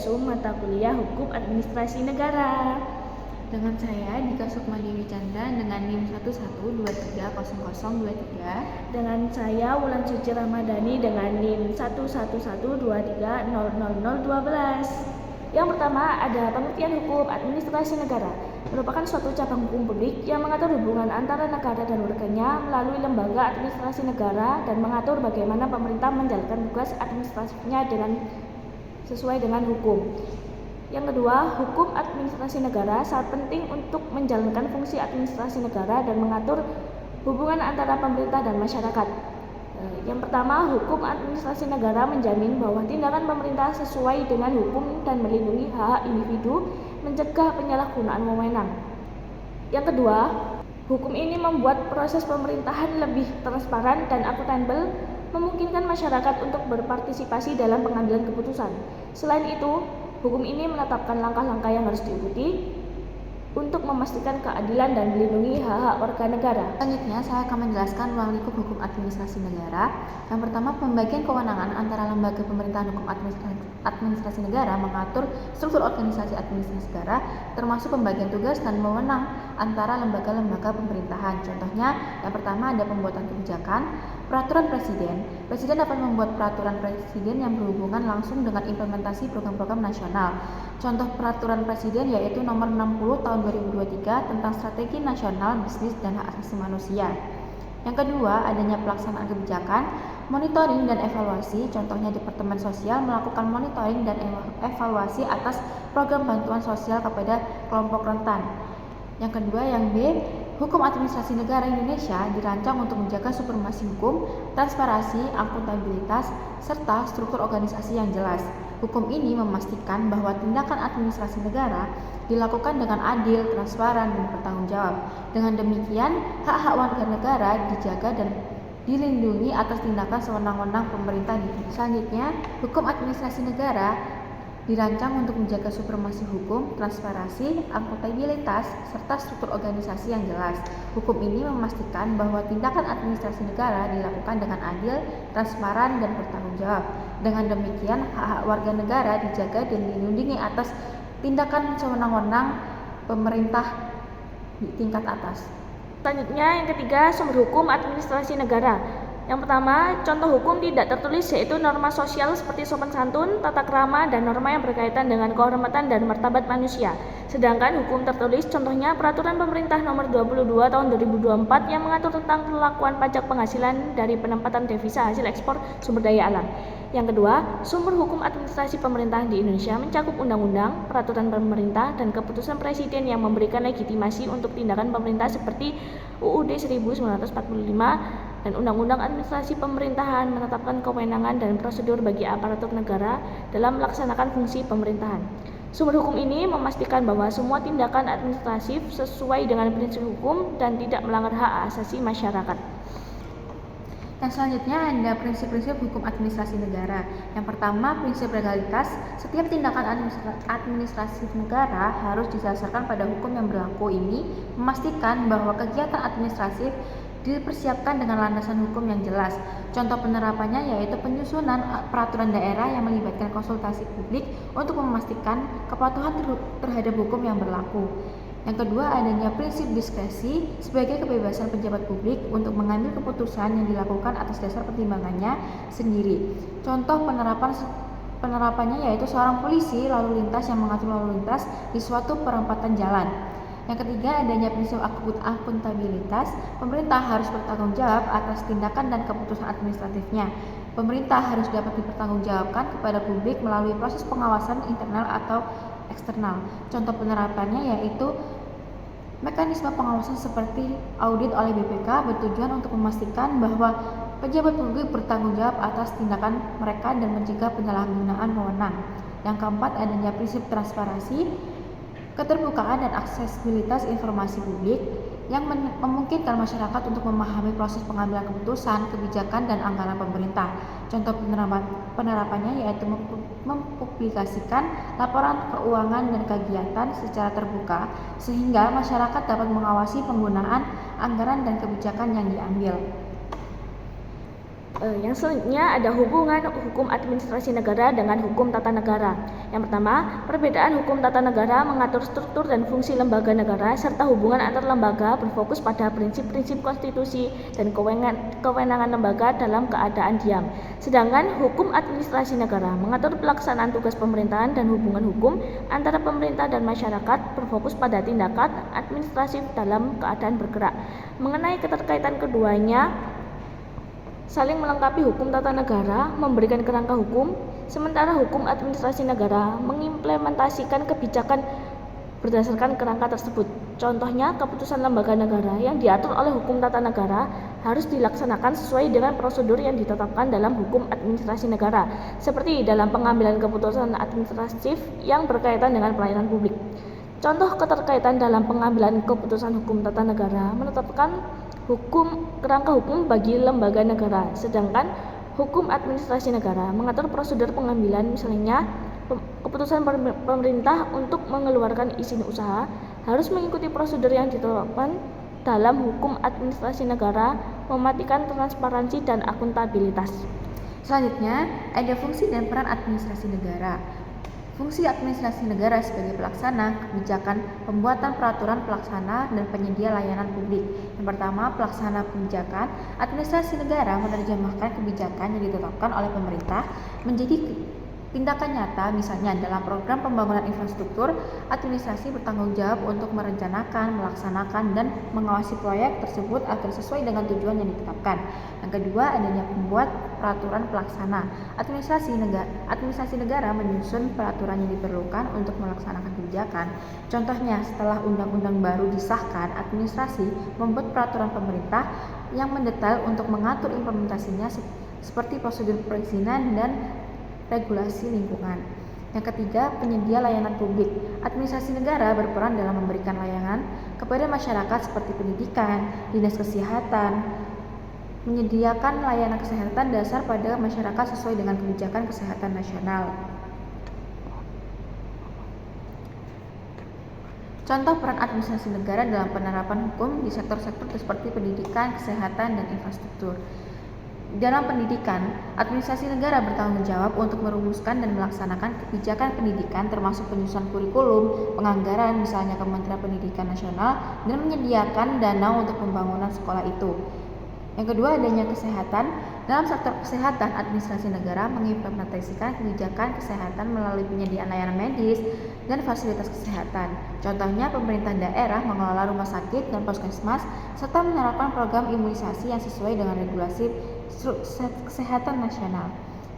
Visum mata kuliah Hukum Administrasi Negara. Dengan saya Dika Sukma Dewi Chandra dengan NIM 11230023. Dengan saya Wulan Suci Ramadhani dengan NIM 1112300012. Yang pertama ada pengertian hukum administrasi negara. Merupakan suatu cabang hukum publik yang mengatur hubungan antara negara dan warganya melalui lembaga administrasi negara dan mengatur bagaimana pemerintah menjalankan tugas administrasinya sesuai dengan hukum. Yang kedua, hukum administrasi negara sangat penting untuk menjalankan fungsi administrasi negara dan mengatur hubungan antara pemerintah dan masyarakat. Yang pertama, hukum administrasi negara menjamin bahwa tindakan pemerintah sesuai dengan hukum dan melindungi hak individu, mencegah penyalahgunaan wewenang. Yang kedua, hukum ini membuat proses pemerintahan lebih transparan dan akuntabel, memungkinkan masyarakat untuk berpartisipasi dalam pengambilan keputusan. Selain itu, hukum ini menetapkan langkah-langkah yang harus diikuti untuk memastikan keadilan dan melindungi hak-hak warga negara. Selanjutnya, saya akan menjelaskan ruang lingkup hukum administrasi negara. Yang pertama, pembagian kewenangan antara lembaga pemerintahan hukum administrasi negara mengatur struktur organisasi administrasi negara, termasuk pembagian tugas dan wewenang antara lembaga-lembaga pemerintahan. Contohnya, yang pertama ada pembuatan kebijakan, peraturan presiden. Presiden dapat membuat peraturan presiden yang berhubungan langsung dengan implementasi program-program nasional. Contoh peraturan presiden yaitu nomor 60 tahun 2023 tentang strategi nasional bisnis dan hak asasi manusia. Yang kedua, adanya pelaksanaan kebijakan, monitoring dan evaluasi. Contohnya Departemen Sosial melakukan monitoring dan evaluasi atas program bantuan sosial kepada kelompok rentan. Yang kedua, yang B, hukum administrasi negara Indonesia dirancang untuk menjaga supremasi hukum, transparansi, akuntabilitas, serta struktur organisasi yang jelas. Hukum ini memastikan bahwa tindakan administrasi negara dilakukan dengan adil, transparan, dan bertanggung jawab. Dengan demikian, hak-hak warga negara dijaga dan dilindungi atas tindakan sewenang-wenang pemerintah. Selanjutnya, hukum administrasi negara dirancang untuk menjaga supremasi hukum, transparansi, akuntabilitas, serta struktur organisasi yang jelas. Hukum ini memastikan bahwa tindakan administrasi negara dilakukan dengan adil, transparan, dan bertanggung jawab. Dengan demikian, hak-hak warga negara dijaga dan dilindungi atas tindakan sewenang-wenang pemerintah di tingkat atas. Selanjutnya, yang ketiga, sumber hukum administrasi negara. Yang pertama, contoh hukum tidak tertulis yaitu norma sosial seperti sopan santun, tata krama, dan norma yang berkaitan dengan kehormatan dan martabat manusia. Sedangkan hukum tertulis contohnya Peraturan Pemerintah Nomor 22 Tahun 2024 yang mengatur tentang perlakuan pajak penghasilan dari penempatan devisa hasil ekspor sumber daya alam. Yang kedua, sumber hukum administrasi pemerintahan di Indonesia mencakup undang-undang, peraturan pemerintah, dan keputusan presiden yang memberikan legitimasi untuk tindakan pemerintah seperti UUD 1945 dan Undang-Undang Administrasi Pemerintahan menetapkan kewenangan dan prosedur bagi aparatur negara dalam melaksanakan fungsi pemerintahan. Sumber hukum ini memastikan bahwa semua tindakan administratif sesuai dengan prinsip hukum dan tidak melanggar hak asasi masyarakat. Yang selanjutnya ada prinsip-prinsip hukum administrasi negara. Yang pertama, prinsip legalitas. Setiap tindakan administratif negara harus didasarkan pada hukum yang berlaku. Ini memastikan bahwa kegiatan administratif dipersiapkan dengan landasan hukum yang jelas. Contoh penerapannya yaitu penyusunan peraturan daerah yang melibatkan konsultasi publik untuk memastikan kepatuhan terhadap hukum yang berlaku. Yang kedua, adanya prinsip diskresi sebagai kebebasan pejabat publik untuk mengambil keputusan yang dilakukan atas dasar pertimbangannya sendiri. Contoh penerapannya yaitu seorang polisi lalu lintas yang mengatur lalu lintas di suatu perempatan jalan. Yang ketiga, adanya prinsip akuntabilitas. Pemerintah harus bertanggung jawab atas tindakan dan keputusan administratifnya. Pemerintah harus dapat dipertanggungjawabkan kepada publik melalui proses pengawasan internal atau eksternal. Contoh penerapannya yaitu mekanisme pengawasan seperti audit oleh BPK bertujuan untuk memastikan bahwa pejabat publik bertanggung jawab atas tindakan mereka dan mencegah penyalahgunaan wewenang. Yang keempat, adanya prinsip transparansi, keterbukaan dan aksesibilitas informasi publik yang memungkinkan masyarakat untuk memahami proses pengambilan keputusan, kebijakan, dan anggaran pemerintah. Contoh penerapannya yaitu mempublikasikan laporan keuangan dan kegiatan secara terbuka sehingga masyarakat dapat mengawasi penggunaan anggaran dan kebijakan yang diambil. Yang selanjutnya ada hubungan hukum administrasi negara dengan hukum tata negara. Yang pertama, perbedaan hukum tata negara mengatur struktur dan fungsi lembaga negara serta hubungan antar lembaga berfokus pada prinsip-prinsip konstitusi dan kewenangan lembaga dalam keadaan diam. Sedangkan hukum administrasi negara mengatur pelaksanaan tugas pemerintahan dan hubungan hukum antara pemerintah dan masyarakat berfokus pada tindakan administratif dalam keadaan bergerak. Mengenai keterkaitan keduanya, saling melengkapi hukum tata negara, memberikan kerangka hukum, sementara hukum administrasi negara mengimplementasikan kebijakan berdasarkan kerangka tersebut. Contohnya, keputusan lembaga negara yang diatur oleh hukum tata negara harus dilaksanakan sesuai dengan prosedur yang ditetapkan dalam hukum administrasi negara, seperti dalam pengambilan keputusan administratif yang berkaitan dengan pelayanan publik. Contoh keterkaitan dalam pengambilan keputusan hukum tata negara menetapkan kerangka hukum bagi lembaga negara, sedangkan hukum administrasi negara mengatur prosedur pengambilan, misalnya keputusan pemerintah untuk mengeluarkan izin usaha harus mengikuti prosedur yang ditetapkan dalam hukum administrasi negara, mematikan transparansi dan akuntabilitas. Selanjutnya, ada fungsi dan peran administrasi negara. Fungsi administrasi negara sebagai pelaksana kebijakan, pembuatan peraturan pelaksana, dan penyedia layanan publik. Yang pertama, pelaksana kebijakan. Administrasi negara menerjemahkan kebijakan yang ditetapkan oleh pemerintah menjadi tindakan nyata, misalnya dalam program pembangunan infrastruktur. Administrasi bertanggung jawab untuk merencanakan, melaksanakan, dan mengawasi proyek tersebut agar sesuai dengan tujuan yang ditetapkan. Yang kedua, adanya pembuat peraturan pelaksana. Administrasi negara menyusun peraturan yang diperlukan untuk melaksanakan kebijakan. Contohnya, setelah undang-undang baru disahkan, administrasi membuat peraturan pemerintah yang mendetail untuk mengatur implementasinya seperti prosedur perizinan dan regulasi lingkungan. Yang ketiga, penyedia layanan publik. Administrasi negara berperan dalam memberikan layanan kepada masyarakat seperti pendidikan, dinas kesehatan, menyediakan layanan kesehatan dasar pada masyarakat sesuai dengan kebijakan kesehatan nasional. Contoh peran administrasi negara dalam penerapan hukum di sektor-sektor seperti pendidikan, kesehatan, dan infrastruktur. Dalam pendidikan, administrasi negara bertanggung jawab untuk merumuskan dan melaksanakan kebijakan pendidikan termasuk penyusunan kurikulum, penganggaran, misalnya Kementerian Pendidikan Nasional, dan menyediakan dana untuk pembangunan sekolah itu. Yang kedua, adanya kesehatan. Dalam sektor kesehatan, administrasi negara mengimplementasikan kebijakan kesehatan melalui penyediaan layanan medis dan fasilitas kesehatan. Contohnya, pemerintah daerah mengelola rumah sakit dan puskesmas serta menerapkan program imunisasi yang sesuai dengan regulasi kesehatan nasional.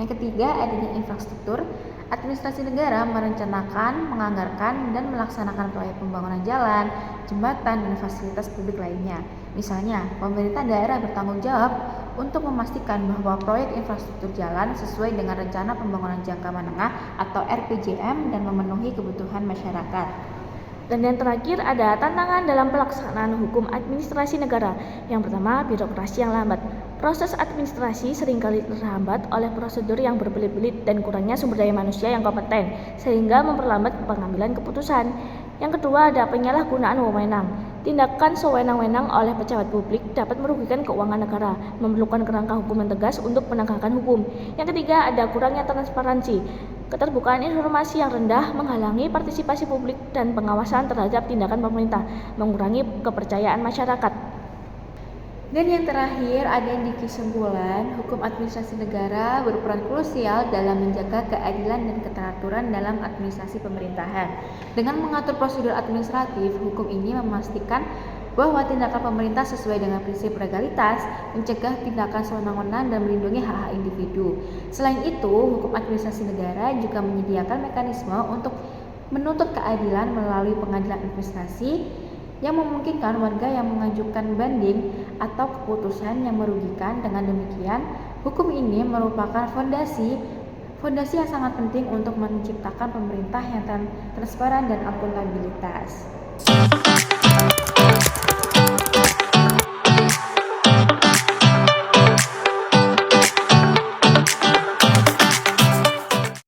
Yang ketiga, adanya infrastruktur. Administrasi negara merencanakan, menganggarkan, dan melaksanakan proyek pembangunan jalan, jembatan, dan fasilitas publik lainnya. Misalnya, pemerintah daerah bertanggung jawab untuk memastikan bahwa proyek infrastruktur jalan sesuai dengan rencana pembangunan jangka menengah atau RPJM dan memenuhi kebutuhan masyarakat. Dan yang terakhir, ada tantangan dalam pelaksanaan hukum administrasi negara. Yang pertama, birokrasi yang lambat. Proses administrasi seringkali terhambat oleh prosedur yang berbelit-belit dan kurangnya sumber daya manusia yang kompeten, sehingga memperlambat pengambilan keputusan. Yang kedua, ada penyalahgunaan wewenang. Tindakan sewenang-wenang oleh pejabat publik dapat merugikan keuangan negara, memerlukan kerangka hukum yang tegas untuk penegakan hukum. Yang ketiga, ada kurangnya transparansi. Keterbukaan informasi yang rendah menghalangi partisipasi publik dan pengawasan terhadap tindakan pemerintah, mengurangi kepercayaan masyarakat. Dan yang terakhir, ada di kesimpulan, hukum administrasi negara berperan krusial dalam menjaga keadilan dan keteraturan dalam administrasi pemerintahan. Dengan mengatur prosedur administratif, hukum ini memastikan bahwa tindakan pemerintah sesuai dengan prinsip legalitas, mencegah tindakan sewenang-wenang dan melindungi hak-hak individu. Selain itu, hukum administrasi negara juga menyediakan mekanisme untuk menuntut keadilan melalui pengadilan administrasi yang memungkinkan warga yang mengajukan banding atau keputusan yang merugikan. Dengan demikian, hukum ini merupakan fondasi yang sangat penting untuk menciptakan pemerintah yang transparan dan akuntabilitas.